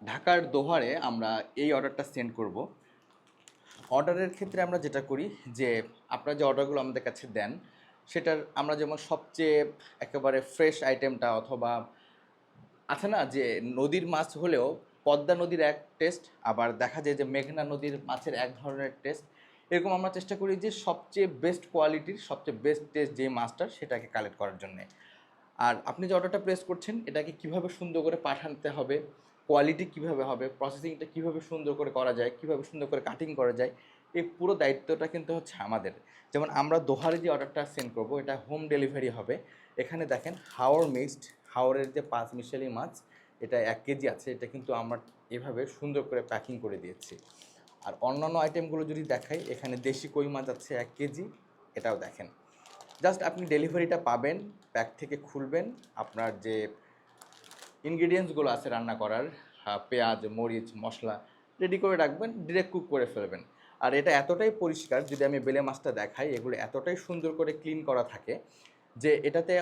ঢাকার দোহারে আমরা এই অর্ডারটা সেন্ড করব। অর্ডারের ক্ষেত্রে আমরা যেটা করি যে আপনারা যে অর্ডারগুলো আমাদের কাছে দেন সেটার আমরা যেমন সবচেয়ে একেবারে ফ্রেশ আইটেমটা অথবা আছে না যে নদীর মাছ হলেও পদ্মা নদীর এক টেস্ট, আবার দেখা যায় যে মেঘনা নদীর মাছের এক ধরনের টেস্ট, এরকম আমরা চেষ্টা করি যে সবচেয়ে বেস্ট কোয়ালিটির সবচেয়ে বেস্ট টেস্ট যে মাছটা সেটাকে কালেক্ট করার জন্যে। আর আপনি যে অর্ডারটা প্লেস করছেন এটাকে কিভাবে সুন্দর করে পাঠাতে হবে, কোয়ালিটি কিভাবে হবে, প্রসেসিংটা কিভাবে সুন্দর করে করা যায়, কিভাবে সুন্দর করে কাটিং করা যায়, এই পুরো দায়িত্বটা কিন্তু হচ্ছে আমাদের। যেমন আমরা দোহারে যে অর্ডারটা সেন্ড করব এটা হোম ডেলিভারি হবে। এখানে দেখেন হাওর মিক্সড, হাওরের যে 5 মিশালি মাছ, এটা 1 কেজি আছে, এটা কিন্তু আমরা এভাবে সুন্দর করে প্যাকিং করে দিয়েছি। আর অন্যান্য আইটেমগুলো যদি দেখাই, এখানে দেশি কই মাছ আছে 1 কেজি, এটাও দেখেন। জাস্ট আপনি ডেলিভারিটা পাবেন, প্যাক থেকে খুলবেন, আপনার যে ইনগ্রিডিয়েন্টসগুলো আছে রান্না করার, পেঁয়াজ মরিচ মশলা রেডি করে রাখবেন, ডিরেক্ট কুক করে ফেলবেন। আর এটা এতটাই পরিষ্কার, যদি আমি বেলে মাছটা দেখাই, এগুলো এতটাই সুন্দর করে ক্লিন করা থাকে যে এটাতে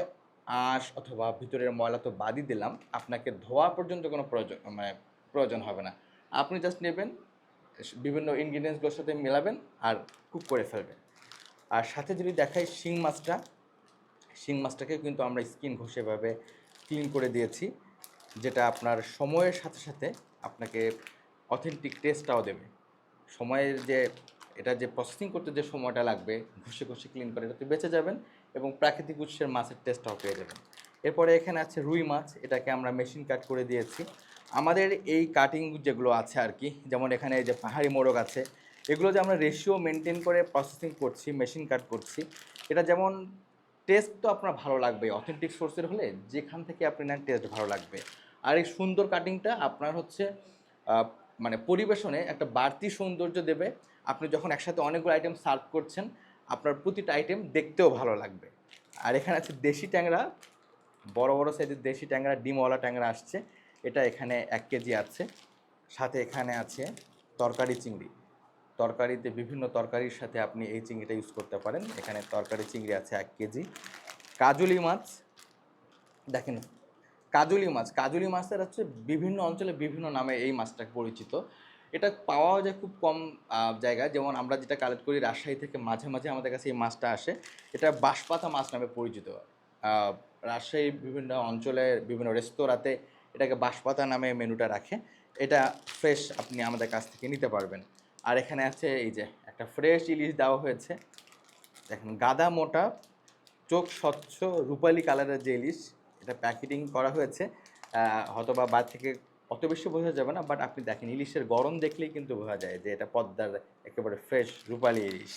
আঁশ অথবা ভিতরের ময়লা তো বাদই দিলাম, আপনাকে ধোয়া পর্যন্ত কোনো প্রয়োজন হবে না। আপনি জাস্ট নেবেন, বিভিন্ন ইনগ্রিডিয়েন্টসগুলোর সাথে মেলাবেন আর কুক করে ফেলবেন। আর সাথে যদি দেখাই শিং মাছটাকে কিন্তু আমরা স্কিন ঘষেভাবে ক্লিন করে দিয়েছি, যেটা আপনার সময়ের সাথে সাথে আপনাকে অথেন্টিক টেস্টটাও দেবে। সময়ের যে এটা যে প্রসেসিং করতে যে সময়টা লাগবে ঘষে ঘষে ক্লিন করে, এটাতে বেঁচে যাবেন এবং প্রাকৃতিক উৎসের মাছের টেস্টটাও পেয়ে যাবেন। এরপরে এখানে আছে রুই মাছ, এটাকে আমরা মেশিন কাট করে দিয়েছি। আমাদের এই কাটিং যেগুলো আছে আর কি, যেমন এখানে এই যে পাহাড়ি মোরগ আছে, এগুলো যে আমরা রেশিও মেনটেন করে প্রসেসিং করছি, মেশিন কাট করছি, এটা যেমন টেস্ট তো আপনার ভালো লাগবে, অথেন্টিক সোর্সের হলে যেখান থেকে আপনি নেন টেস্ট ভালো লাগবে। আর এই সুন্দর কাটিংটা আপনার হচ্ছে মানে পরিবেশনে একটা বাড়তি সৌন্দর্য দেবে। আপনি যখন একসাথে অনেকগুলো আইটেম সার্ভ করছেন, আপনার প্রতিটা আইটেম দেখতেও ভালো লাগবে। আর এখানে আছে দেশি ট্যাংরা, বড় বড় সাইজের দেশি ট্যাংরা, ডিমওয়ালা ট্যাংরা আসছে, এটা এখানে 1 কেজি আছে। সাথে এখানে আছে তরকারি চিংড়ি, তরকারিতে বিভিন্ন তরকারির সাথে আপনি এই চিংড়িটা ইউজ করতে পারেন। এখানে তরকারি চিংড়ি আছে 1 কেজি। কাজুলি মাছ দেখেন, কাজুলি মাছের হচ্ছে বিভিন্ন অঞ্চলে বিভিন্ন নামে এই মাছটা পরিচিত। এটা পাওয়া যায় খুব কম জায়গায়, যেমন আমরা যেটা কালেক্ট করি রাজশাহী থেকে, মাঝে মাঝে আমাদের কাছে এই মাছটা আসে। এটা বাঁশপাতা মাছ নামে পরিচিত। রাজশাহীর বিভিন্ন অঞ্চলের বিভিন্ন রেস্তোরাঁতে এটাকে বাঁশপাতা নামে মেনুটা রাখে। এটা ফ্রেশ আপনি আমাদের কাছ থেকে নিতে পারবেন। আর এখানে আছে এই যে একটা ফ্রেশ ইলিশ দেওয়া হয়েছে, দেখেন গাদা মোটা, চোখ স্বচ্ছ রূপালি কালারের যে ইলিশ, এটা প্যাকেটিং করা হয়েছে। হয়তোবা বাইরে থেকে অত বেশি বোঝা যাবে না, বাট আপনি দেখেন ইলিশের গড়ন দেখলেই কিন্তু বোঝা যায় যে এটা পদ্মার একেবারে ফ্রেশ রূপালি ইলিশ।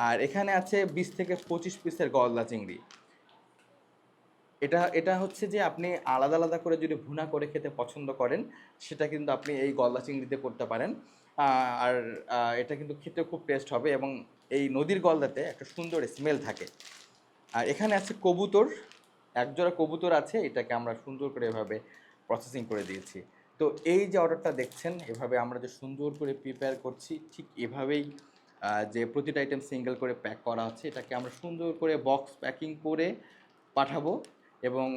আর এখানে আছে 20 থেকে 25 পিসের গলদা চিংড়ি। এটা এটা হচ্ছে যে আপনি আলাদা আলাদা করে যদি ভুনা করে খেতে পছন্দ করেন, সেটা কিন্তু আপনি এই গলদা চিংড়িতে করতে পারেন। আর এটা কিন্তু খেতে খুব টেস্ট হবে এবং এই নদীর গলদাতে একটা সুন্দর স্মেল থাকে। আর এখানে আছে কবুতর, একজোড়া কবুতর আছে, এটাকে আমরা সুন্দর করে এভাবে প্রসেসিং করে দিয়েছি। তো এই যে অর্ডারটা দেখছেন, এভাবে আমরা যে সুন্দর করে প্রিপেয়ার করছি, ঠিক এভাবেই যে প্রতিটা আইটেম সিঙ্গেল করে প্যাক করা আছে, এটাকে আমরা সুন্দর করে বক্স প্যাকিং করে পাঠাবো। এবং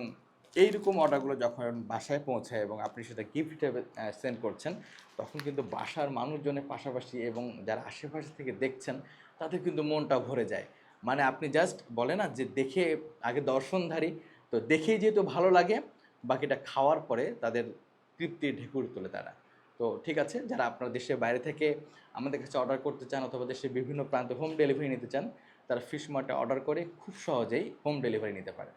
এইরকম অর্ডারগুলো যখন বাসায় পৌঁছায় এবং আপনি সেটা গিফট হিসেবে সেন্ড করছেন, তখন কিন্তু বাসার মানুষজনের পাশাপাশি এবং যারা আশেপাশে থেকে দেখছেন তাদের কিন্তু মনটা ভরে যায়। মানে আপনি জাস্ট বলে না যে দেখে আগে দর্শনধারী, তো দেখেই যেহেতু ভালো লাগে, বাকিটা খাওয়ার পরে তাদের তৃপ্তির ঢেকুর তোলে তারা। তো ঠিক আছে, যারা আপনার দেশের বাইরে থেকে আমাদের কাছে অর্ডার করতে চান অথবা দেশের বিভিন্ন প্রান্তে হোম ডেলিভারি নিতে চান, তারা ফিশ মার্টে অর্ডার করে খুব সহজেই হোম ডেলিভারি নিতে পারে।